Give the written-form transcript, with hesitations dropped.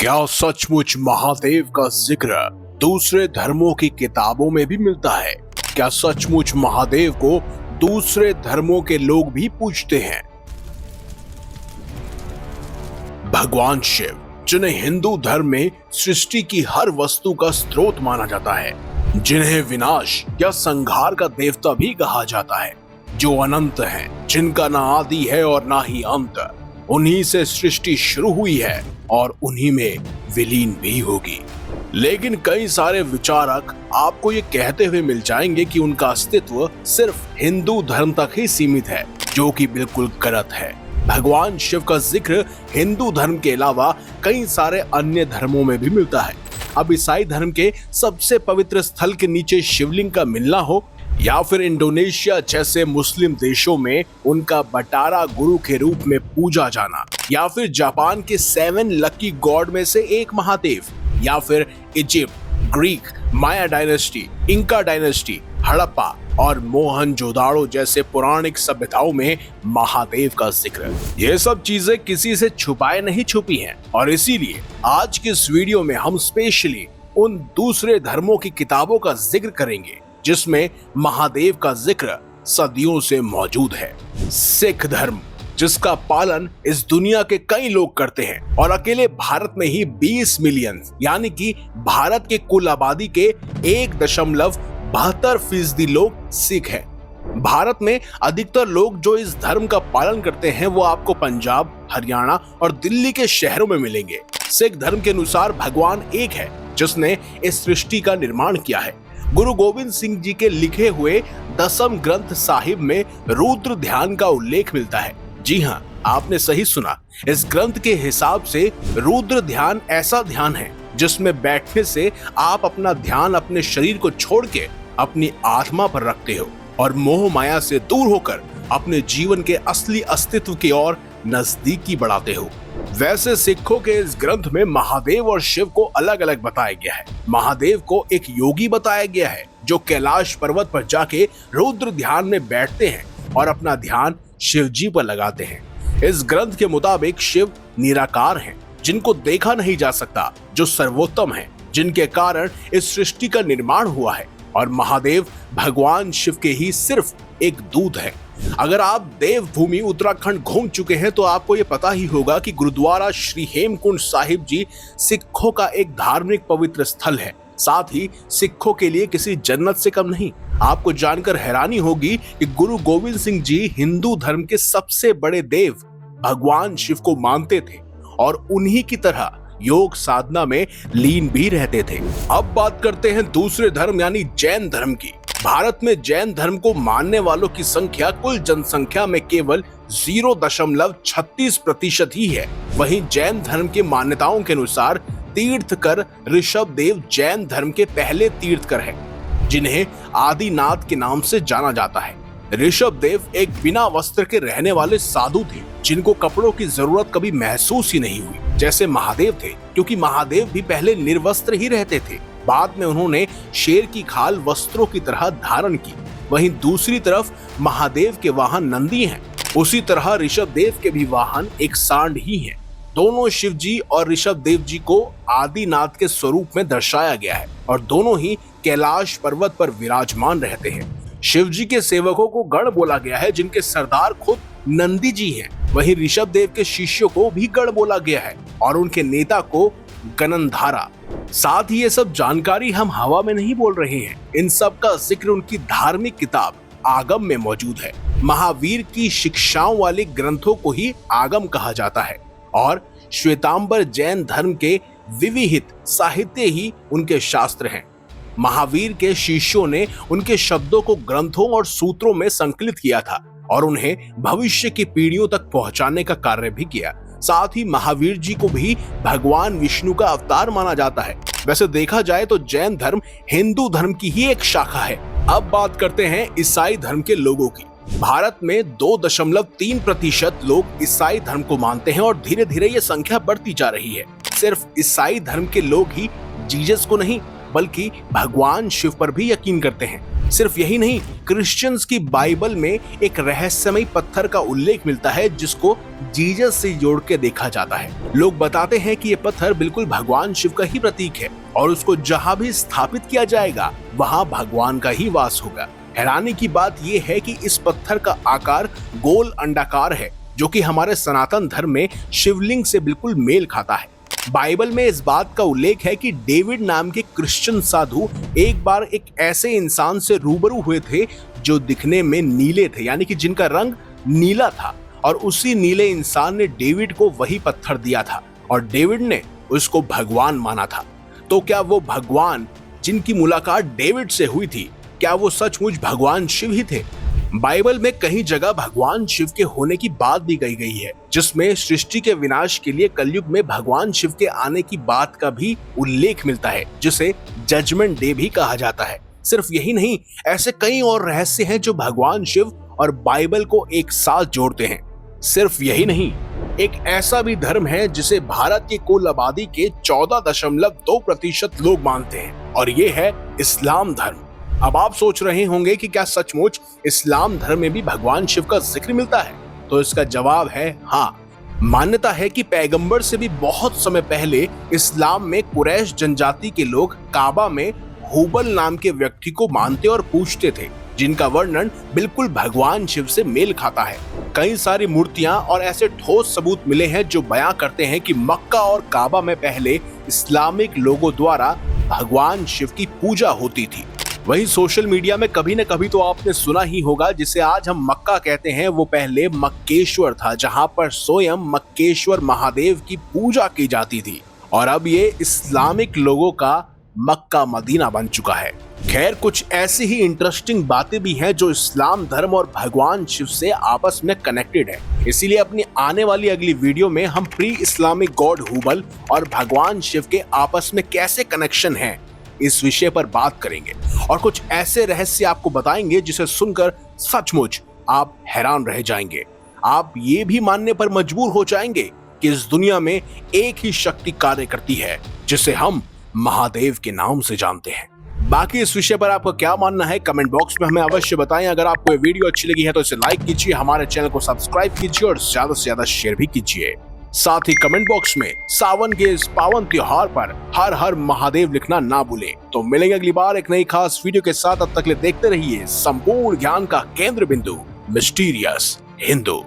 क्या सचमुच महादेव का जिक्र दूसरे धर्मों की किताबों में भी मिलता है? क्या सचमुच महादेव को दूसरे धर्मों के लोग भी पूजते हैं? भगवान शिव, जिन्हें हिंदू धर्म में सृष्टि की हर वस्तु का स्रोत माना जाता है, जिन्हें विनाश या संहार का देवता भी कहा जाता है, जो अनंत हैं, जिनका ना आदि है और ना ही अंत, उन्हीं से सृष्टि शुरू हुई है और उन्हीं में विलीन भी होगी। लेकिन कई सारे विचारक आपको ये कहते हुए मिल जाएंगे कि उनका अस्तित्व सिर्फ हिंदू धर्म तक ही सीमित है, जो कि बिल्कुल गलत है। भगवान शिव का जिक्र हिंदू धर्म के अलावा कई सारे अन्य धर्मों में भी मिलता है। अब ईसाई धर्म के सबसे पवित्र स्थल के नीचे शिवलिंग का मिलना हो, या फिर इंडोनेशिया जैसे मुस्लिम देशों में उनका बटारा गुरु के रूप में पूजा जाना, या फिर जापान के 7 लकी गॉड में से एक महादेव, या फिर इजिप्ट, ग्रीक, माया डायनेस्टी, इंका डायनेस्टी, हड़प्पा और मोहनजोदाड़ो जैसे पौराणिक सभ्यताओं में महादेव का जिक्र, ये सब चीजें किसी से छुपाए नहीं छुपी हैं। और इसीलिए आज के इस वीडियो में हम स्पेशली उन दूसरे धर्मों की किताबों का जिक्र करेंगे जिसमें महादेव का जिक्र सदियों से मौजूद है। सिख धर्म, जिसका पालन इस दुनिया के कई लोग करते हैं और अकेले भारत में ही 20 मिलियन यानी कि भारत के कुल आबादी के 1.72% लोग सिख हैं। भारत में अधिकतर लोग जो इस धर्म का पालन करते हैं वो आपको पंजाब, हरियाणा और दिल्ली के शहरों में मिलेंगे। सिख धर्म के अनुसार भगवान एक है जिसने इस सृष्टि का निर्माण किया है। गुरु गोविंद सिंह जी के लिखे हुए 10वें ग्रंथ साहिब में रुद्र ध्यान का उल्लेख मिलता है। जी हाँ, आपने सही सुना। इस ग्रंथ के हिसाब से रुद्र ध्यान ऐसा ध्यान है जिसमें बैठने से आप अपना ध्यान अपने शरीर को छोड़ के अपनी आत्मा पर रखते हो और मोह माया से दूर होकर अपने जीवन के असली अस्तित्व की ओर नजदीकी बढ़ाते हो। वैसे सिखों के इस ग्रंथ में महादेव और शिव को अलग अलग बताया गया है। महादेव को एक योगी बताया गया है जो कैलाश पर्वत पर जाके रुद्र ध्यान में बैठते हैं और अपना ध्यान शिव जी पर लगाते हैं। इस ग्रंथ के मुताबिक शिव निराकार हैं, जिनको देखा नहीं जा सकता, जो सर्वोत्तम हैं, जिनके कारण इस सृष्टि का निर्माण हुआ है, और महादेव भगवान शिव के ही सिर्फ एक दूत है। अगर आप देवभूमि उत्तराखंड घूम चुके हैं तो आपको ये पता ही होगा कि गुरुद्वारा श्री हेमकुंड साहिब जी सिखों का एक धार्मिक पवित्र स्थल है। साथ ही सिखों के लिए किसी जन्नत से कम नहीं। आपको जानकर हैरानी होगी कि गुरु गोविंद सिंह जी हिंदू धर्म के सबसे बड़े देव भगवान शिव को मानते थे और उन्हीं की तरह योग साधना में लीन भी रहते थे। अब बात करते हैं दूसरे धर्म यानी जैन धर्म की। भारत में जैन धर्म को मानने वालों की संख्या कुल जनसंख्या में केवल 0.36% ही है। वहीं जैन धर्म के मान्यताओं के अनुसार तीर्थकर ऋषभ देव जैन धर्म के पहले तीर्थकर हैं, जिन्हें आदिनाथ के नाम से जाना जाता है। ऋषभ देव एक बिना वस्त्र के रहने वाले साधु थे, जिनको कपड़ों की जरूरत कभी महसूस ही नहीं हुई, जैसे महादेव थे, क्योंकि महादेव भी पहले निर्वस्त्र ही रहते थे। बाद में उन्होंने शेर की खाल वस्त्रों की तरह धारण की। वहीं दूसरी तरफ महादेव के वाहन नंदी हैं। उसी तरह ऋषभ देव के भी वाहन एक सांड ही हैं। दोनों शिव जी और ऋषभ देव जी को आदिनाथ के स्वरूप में दर्शाया गया है और दोनों ही कैलाश पर्वत पर विराजमान रहते हैं। शिव जी के सेवकों को गण बोला गया है, जिनके सरदार खुद नंदी जी हैं। वहीं ऋषभ देव के शिष्यों को भी गण बोला गया है और उनके नेता को गणधारा। साथ ही ये सब जानकारी हम हवा में नहीं बोल रहे हैं। इन सब का जिक्र उनकी धार्मिक किताब आगम में मौजूद है। महावीर की शिक्षाओं वाले ग्रंथों को ही आगम कहा जाता है और श्वेतांबर जैन धर्म के विविहित साहित्य ही उनके शास्त्र हैं। महावीर के शिष्यों ने उनके शब्दों को ग्रंथों और सूत्रों में संकलित किया था और उन्हें भविष्य की पीढ़ियों तक पहुंचाने का कार्य भी किया। साथ ही महावीर जी को भी भगवान विष्णु का अवतार माना जाता है। वैसे देखा जाए तो जैन धर्म हिंदू धर्म की ही एक शाखा है। अब बात करते हैं ईसाई धर्म के लोगों की। भारत में 2.3% लोग ईसाई धर्म को मानते हैं और धीरे धीरे ये संख्या बढ़ती जा रही है। सिर्फ ईसाई धर्म के लोग ही जीसस को नहीं बल्कि भगवान शिव पर भी यकीन करते हैं। सिर्फ यही नहीं, क्रिश्चियंस की बाइबल में एक रहस्यमयी पत्थर का उल्लेख मिलता है जिसको जीसस से जोड़ के देखा जाता है। लोग बताते हैं कि ये पत्थर बिल्कुल भगवान शिव का ही प्रतीक है और उसको जहां भी स्थापित किया जाएगा वहां भगवान का ही वास होगा। हैरानी की बात यह है कि इस पत्थर का आकार गोल अंडाकार है, जो कि हमारे सनातन धर्म में शिवलिंग से बिल्कुल मेल खाता है। बाइबल में इस बात का उल्लेख है कि डेविड नाम के क्रिश्चियन साधु एक बार एक ऐसे इंसान से रूबरू हुए थे जो दिखने में नीले थे, यानी कि जिनका रंग नीला था, और उसी नीले इंसान ने डेविड को वही पत्थर दिया था और डेविड ने उसको भगवान माना था। तो क्या वो भगवान जिनकी मुलाकात डेविड से हुई थी, क्या वो सचमुच भगवान शिव ही थे? बाइबल में कई जगह भगवान शिव के होने की बात भी कही गई है, जिसमें सृष्टि के विनाश के लिए कलयुग में भगवान शिव के आने की बात का भी उल्लेख मिलता है, जिसे जजमेंट डे भी कहा जाता है। सिर्फ यही नहीं, ऐसे कई और रहस्य हैं जो भगवान शिव और बाइबल को एक साथ जोड़ते हैं। सिर्फ यही नहीं, एक ऐसा भी धर्म है जिसे भारत की कुल आबादी के 14.2% लोग मानते हैं, और ये है इस्लाम धर्म। अब आप सोच रहे होंगे कि क्या सचमुच इस्लाम धर्म में भी भगवान शिव का जिक्र मिलता है? तो इसका जवाब है हाँ। मान्यता है कि पैगंबर से भी बहुत समय पहले इस्लाम में कुरैश जनजाति के लोग काबा में हुबल नाम के व्यक्ति को मानते और पूजते थे, जिनका वर्णन बिल्कुल भगवान शिव से मेल खाता है। कई सारी मूर्तियां और ऐसे ठोस सबूत मिले हैं जो बयां करते हैं कि मक्का और काबा में पहले इस्लामिक लोगों द्वारा भगवान शिव की पूजा होती थी। वही सोशल मीडिया में कभी न कभी तो आपने सुना ही होगा, जिसे आज हम मक्का कहते हैं, वो पहले मक्केश्वर था, जहां पर स्वयं मक्केश्वर महादेव की पूजा की जाती थी, और अब ये इस्लामिक लोगों का मक्का मदीना बन चुका है। खैर, कुछ ऐसी ही इंटरेस्टिंग बातें भी हैं जो इस्लाम धर्म और भगवान शिव से आपस में कनेक्टेड है। इसीलिए अपनी आने वाली अगली वीडियो में हम प्री इस्लामिक गॉड हुबल और भगवान शिव के आपस में कैसे कनेक्शन है, इस विषय पर बात करेंगे और कुछ ऐसे रहस्य आपको बताएंगे जिसे सुनकर सचमुच आप हैरान रह जाएंगे। आप ये भी मानने पर मजबूर हो जाएंगे कि इस दुनिया में एक ही शक्ति कार्य करती है, जिसे हम महादेव के नाम से जानते हैं। बाकी इस विषय पर आपका क्या मानना है, कमेंट बॉक्स में हमें अवश्य बताएं। अगर आपको ये वीडियो अच्छी लगी है तो इसे लाइक कीजिए, हमारे चैनल को सब्सक्राइब कीजिए और ज्यादा से ज्यादा शेयर भी कीजिए। साथ ही कमेंट बॉक्स में सावन के इस पावन त्योहार पर हर हर महादेव लिखना ना भूलें। तो मिलेंगे अगली बार एक नई खास वीडियो के साथ। तब तक ले देखते रहिए संपूर्ण ज्ञान का केंद्र बिंदु, मिस्टीरियस हिंदू।